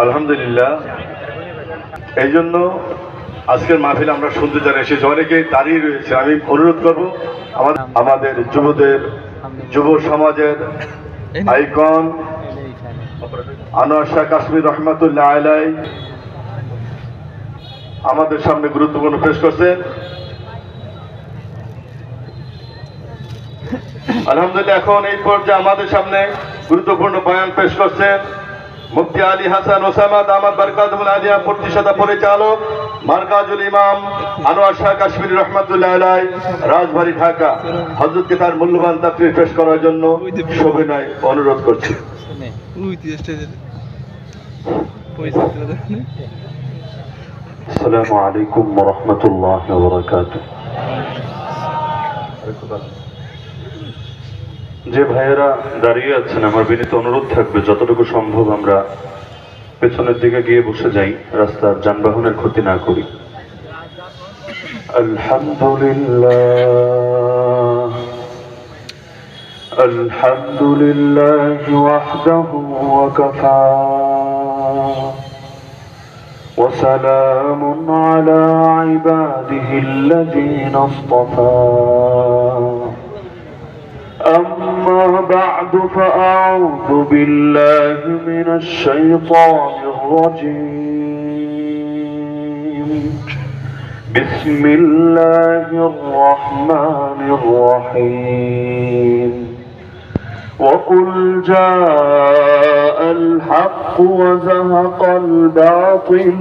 আলহামদুলিল্লাহ। এই জন্য আজকের মাহফিল আমরা শুনতে যারা এসেছি, অনেকে দাঁড়িয়ে রয়েছে। আমি অনুরোধ করব আমাদের যুব সমাজের আইকন আনোয়ার শাহ কাশ্মীর রহমাতুল্লাহ আলাই আমাদের সামনে গুরুত্বপূর্ণ পেশ করছেন। আলহামদুলিল্লাহ। এখন এই পর্যায়ে আমাদের সামনে গুরুত্বপূর্ণ বয়ান পেশ করছেন মুফতি আলী হাসান ওসামা দামাত বরকাতুল আলিয়া প্রতিষ্ঠাতা পরিচালক মারকাজুল ইমাম আনোয়ার শাহ কাশ্মীর রহমাতুল্লাহ আলাই, রাজবাড়ী, ঢাকা। হযরতকে তার মূল্যবান তাকরীর পেশ করার জন্য সবিনয় অনুরোধ করছি। আসসালামু আলাইকুম ওয়া রাহমাতুল্লাহি ওয়া বারাকাতুহু। যে ভাইয়েরা দাঁড়িয়ে আছেন, আমার বিনীত অনুরোধ থাকবে যতটুকু সম্ভব আমরা পেছনের দিকে গিয়ে বসে যাই, রাস্তার যানবাহনের ক্ষতি না করি। আলহামদুলিল্লাহ আলহামদুলিল্লাহ ওয়াহদাহু ওয়া কাফা ওয়া সালামুন আলা ইবাদিহিল্লাযীনা ইসতাফা। أما بعد فأعوذ بالله من الشيطان الرجيم. بسم الله الرحمن الرحيم. وقل جاء الحق وزهق الباطل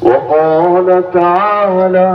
وقال تعالى